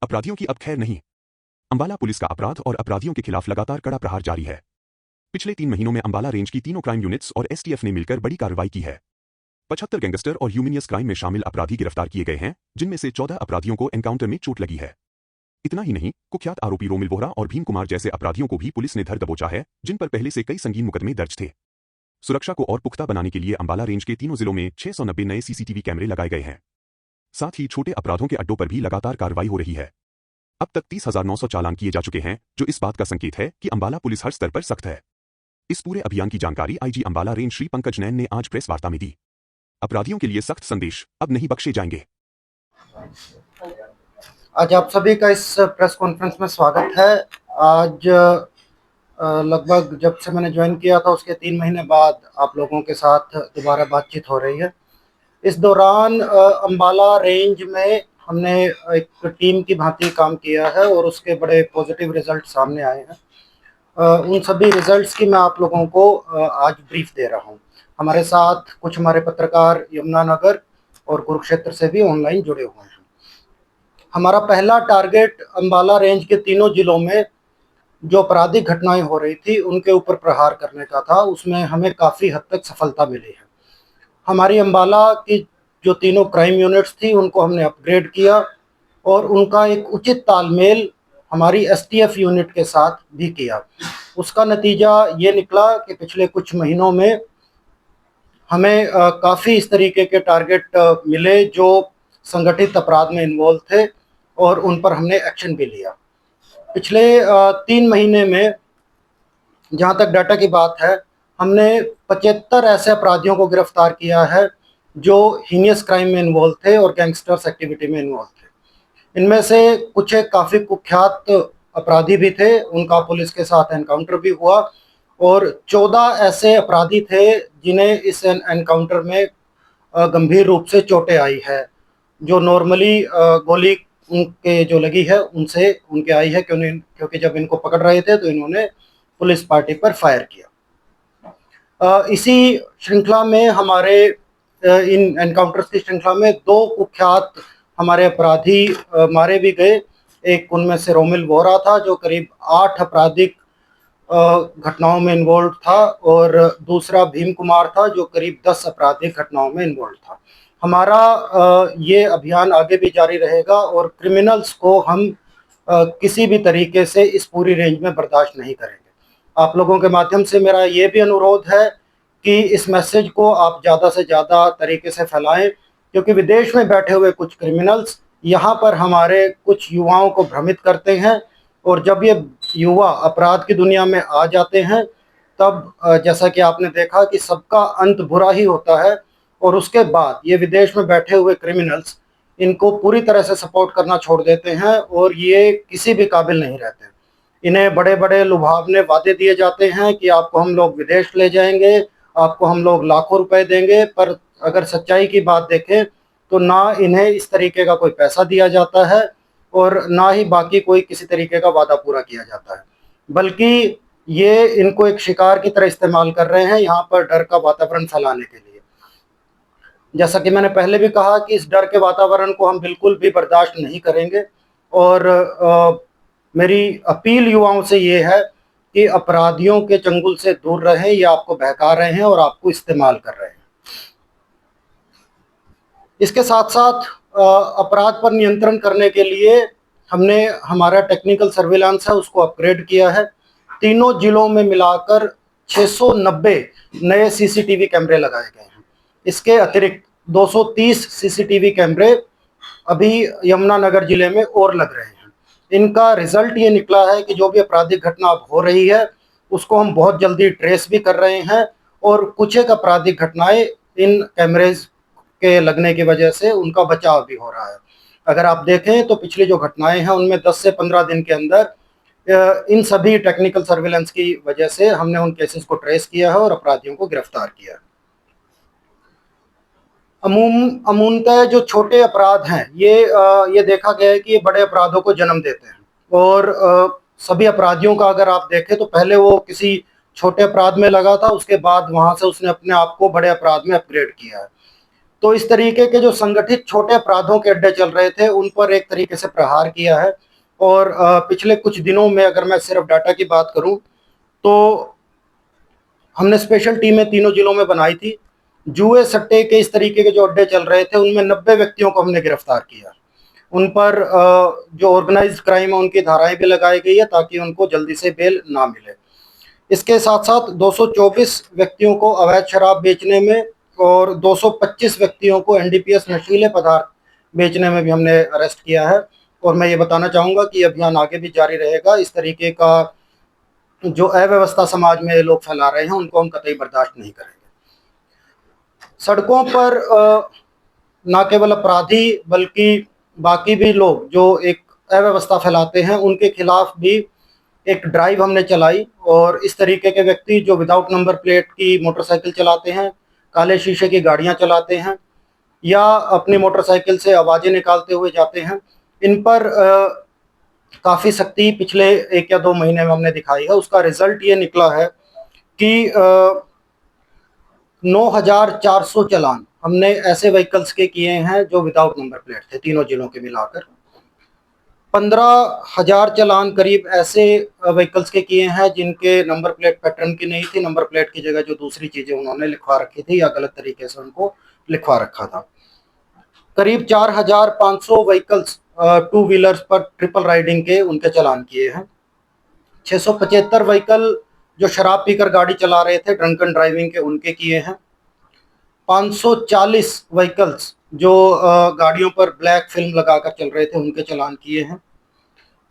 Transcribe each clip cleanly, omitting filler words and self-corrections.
अपराधियों की अब खैर नहीं। अंबाला पुलिस का अपराध और अपराधियों के खिलाफ लगातार कड़ा प्रहार जारी है। पिछले 3 महीनों में अंबाला रेंज की तीनों क्राइम यूनिट्स और एसटीएफ ने मिलकर बड़ी कार्रवाई की है। 75 गैंगस्टर और ह्यूमिनियस क्राइम में शामिल अपराधी गिरफ्तार किए गए हैं, जिनमें से 14 अपराधियों को एनकाउंटर में चोट लगी है। इतना ही नहीं, कुख्यात आरोपी रोमिल बोहरा और भीम कुमार जैसे अपराधियों को भी पुलिस ने धर दबोचा है, जिन पर पहले से कई संगीन मुकदमे दर्ज थे। सुरक्षा को और पुख्ता बनाने के लिए अंबाला रेंज के तीनों जिलों में 690 नए सीसीटीवी कैमरे लगाए गए हैं। साथ ही छोटे अपराधों के अड्डों पर भी लगातार कार्रवाई हो रही है। अब तक 30,900 चालान किए जा चुके हैं, जो इस बात का संकेत है कि अंबाला पुलिस हर स्तर पर सख्त है। इस पूरे अभियान की जानकारी आईजी अंबाला रेंज श्री पंकज नैन ने आज प्रेस वार्ता में दी। अपराधियों के लिए सख्त संदेश, अब नहीं बख्शे जाएंगे। आज आप सभी का इस प्रेस कॉन्फ्रेंस में स्वागत है। आज लगभग जब से मैंने ज्वाइन किया था उसके 3 महीने बाद आप लोगों के साथ दोबारा बातचीत हो रही है। इस दौरान अंबाला रेंज में हमने एक टीम की भांति काम किया है और उसके बड़े पॉजिटिव रिजल्ट सामने आए हैं। उन सभी रिजल्ट्स की मैं आप लोगों को आज ब्रीफ दे रहा हूं। हमारे साथ कुछ हमारे पत्रकार यमुनानगर और कुरुक्षेत्र से भी ऑनलाइन जुड़े हुए हैं। हमारा पहला टारगेट अंबाला रेंज के तीनों जिलों में जो आपराधिक घटनाएं हो रही थी उनके ऊपर प्रहार करने का था। उसमें हमें काफ़ी हद तक सफलता मिली है। हमारी अंबाला की जो तीनों क्राइम यूनिट्स थी उनको हमने अपग्रेड किया और उनका एक उचित तालमेल हमारी एसटीएफ यूनिट के साथ भी किया। उसका नतीजा ये निकला कि पिछले कुछ महीनों में हमें काफ़ी इस तरीके के टारगेट मिले जो संगठित अपराध में इन्वॉल्व थे और उन पर हमने एक्शन भी लिया। पिछले 3 महीने में जहाँ तक डाटा की बात है, हमने 75 ऐसे अपराधियों को गिरफ्तार किया है जो हीनियस क्राइम में इन्वॉल्व थे और गैंगस्टर्स एक्टिविटी में इन्वॉल्व थे। इनमें से कुछ एक काफ़ी कुख्यात अपराधी भी थे, उनका पुलिस के साथ एनकाउंटर भी हुआ और 14 ऐसे अपराधी थे जिन्हें इस एनकाउंटर में गंभीर रूप से चोटें आई है, जो नॉर्मली गोली उनके जो लगी है उनसे उनके आई है, क्योंकि जब इनको पकड़ रहे थे तो इन्होंने पुलिस पार्टी पर फायर किया। इसी श्रृंखला में हमारे इन एनकाउंटर्स की श्रृंखला में 2 कुख्यात हमारे अपराधी मारे भी गए। एक उनमें से रोमिल बोहरा था जो करीब 8 आपराधिक घटनाओं में इन्वॉल्व था और दूसरा भीम कुमार था जो करीब 10 आपराधिक घटनाओं में इन्वॉल्व था। हमारा ये अभियान आगे भी जारी रहेगा और क्रिमिनल्स को हम किसी भी तरीके से इस पूरी रेंज में बर्दाश्त नहीं करेंगे। आप लोगों के माध्यम से मेरा ये भी अनुरोध है कि इस मैसेज को आप ज़्यादा से ज़्यादा तरीके से फैलाएं, क्योंकि विदेश में बैठे हुए कुछ क्रिमिनल्स यहाँ पर हमारे कुछ युवाओं को भ्रमित करते हैं और जब ये युवा अपराध की दुनिया में आ जाते हैं तब जैसा कि आपने देखा कि सबका अंत बुरा ही होता है और उसके बाद ये विदेश में बैठे हुए क्रिमिनल्स इनको पूरी तरह से सपोर्ट करना छोड़ देते हैं और ये किसी भी काबिल नहीं रहते। इन्हें बड़े बड़े लुभावने वादे दिए जाते हैं कि आपको हम लोग विदेश ले जाएंगे, आपको हम लोग लाखों रुपए देंगे, पर अगर सच्चाई की बात देखें तो ना इन्हें इस तरीके का कोई पैसा दिया जाता है और ना ही बाकी कोई किसी तरीके का वादा पूरा किया जाता है, बल्कि ये इनको एक शिकार की तरह इस्तेमाल कर रहे हैं यहाँ पर डर का वातावरण फैलाने के लिए। जैसा कि मैंने पहले भी कहा कि इस डर के वातावरण को हम बिल्कुल भी बर्दाश्त नहीं करेंगे और मेरी अपील युवाओं से ये है कि अपराधियों के चंगुल से दूर रहें। ये आपको बहका रहे हैं और आपको इस्तेमाल कर रहे हैं। इसके साथ साथ अपराध पर नियंत्रण करने के लिए हमने हमारा टेक्निकल सर्विलांस है उसको अपग्रेड किया है। तीनों जिलों में मिलाकर 690 नए सीसीटीवी कैमरे लगाए गए हैं। इसके अतिरिक्त 230 सीसीटीवी कैमरे अभी यमुनानगर जिले में और लग रहे हैं। इनका रिजल्ट ये निकला है कि जो भी आपराधिक घटना अब हो रही है उसको हम बहुत जल्दी ट्रेस भी कर रहे हैं और कुछ एक आपराधिक घटनाएं इन कैमरेज के लगने की वजह से उनका बचाव भी हो रहा है। अगर आप देखें तो पिछली जो घटनाएं हैं उनमें 10 से 15 दिन के अंदर इन सभी टेक्निकल सर्विलेंस की वजह से हमने उन केसेस को ट्रेस किया है और अपराधियों को गिरफ्तार किया है। अमूमतः जो छोटे अपराध हैं ये देखा गया है कि ये बड़े अपराधों को जन्म देते हैं और सभी अपराधियों का अगर आप देखें तो पहले वो किसी छोटे अपराध में लगा था, उसके बाद वहां से उसने अपने आप को बड़े अपराध में अपग्रेड किया है। तो इस तरीके के जो संगठित छोटे अपराधों के अड्डे चल रहे थे उन पर एक तरीके से प्रहार किया है। और पिछले कुछ दिनों में अगर मैं सिर्फ डाटा की बात करूं तो हमने स्पेशल टीमें तीनों जिलों में बनाई थी। जुए सट्टे के इस तरीके के जो अड्डे चल रहे थे उनमें 90 व्यक्तियों को हमने गिरफ्तार किया। उन पर जो ऑर्गेनाइज्ड क्राइम है उनकी धाराएं भी लगाई गई है ताकि उनको जल्दी से बेल ना मिले। इसके साथ साथ 224 व्यक्तियों को अवैध शराब बेचने में और 225 व्यक्तियों को एनडीपीएस नशीले पदार्थ बेचने में भी हमने अरेस्ट किया है। और मैं ये बताना चाहूँगा कि अभियान आगे भी जारी रहेगा। इस तरीके का जो अव्यवस्था समाज में लोग फैला रहे हैं उनको हम कतई बर्दाश्त नहीं करेंगे। सड़कों पर न केवल अपराधी बल्कि बाकी भी लोग जो एक अव्यवस्था फैलाते हैं उनके खिलाफ भी एक ड्राइव हमने चलाई। और इस तरीके के व्यक्ति जो विदाउट नंबर प्लेट की मोटरसाइकिल चलाते हैं, काले शीशे की गाड़ियां चलाते हैं या अपनी मोटरसाइकिल से आवाज़ें निकालते हुए जाते हैं, इन पर काफ़ी सख्ती पिछले 1 या 2 महीने में हमने दिखाई है। उसका रिजल्ट ये निकला है कि 9,400 चालान हमने ऐसे व्हीकल्स के किए हैं जो विदाउट नंबर प्लेट थे, तीनों जिलों के मिलाकर। 15,000 चालान करीब ऐसे व्हीकल्स के किए हैं जिनके नंबर प्लेट पैटर्न की नहीं थी, नंबर प्लेट की जगह जो दूसरी चीज़ें उन्होंने लिखवा रखी थी या गलत तरीके से उनको लिखवा रखा था। करीब 4,500 व्हीकल्स टू व्हीलर्स पर ट्रिपल राइडिंग के उनके चालान किए हैं। 675 व्हीकल जो शराब पीकर गाड़ी चला रहे थे, ड्रंकन ड्राइविंग के, उनके किए हैं। 540 व्हीकल्स जो गाड़ियों पर ब्लैक फिल्म लगाकर चल रहे थे, उनके चालान किए हैं।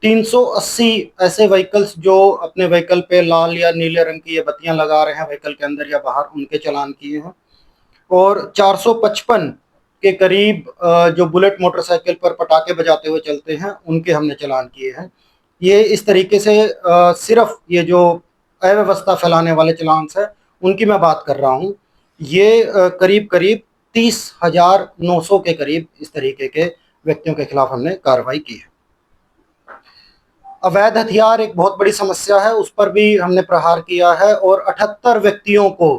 380 ऐसे व्हीकल्स जो अपने व्हीकल पे लाल या नीले रंग की ये बत्तियां लगा रहे हैं व्हीकल के अंदर या बाहर, उनके चालान किए हैं। और 455 के करीब जो बुलेट मोटरसाइकिल पर पटाखे बजाते हुए चलते हैं, उनके हमने चालान किए हैं। ये इस तरीके से सिर्फ ये जो अव्यवस्था फैलाने वाले चालान है उनकी मैं बात कर रहा हूँ। ये करीब करीब 30,900 के करीब इस तरीके के व्यक्तियों के खिलाफ हमने कार्रवाई की है। अवैध हथियार एक बहुत बड़ी समस्या है, उस पर भी हमने प्रहार किया है और 78 व्यक्तियों को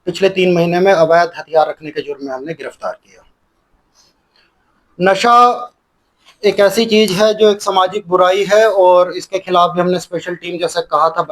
पिछले 3 महीने में अवैध हथियार रखने के जुर्म में हमने गिरफ्तार किया। नशा एक ऐसी चीज है जो एक सामाजिक बुराई है और इसके खिलाफ भी हमने स्पेशल टीम, जैसे कहा था,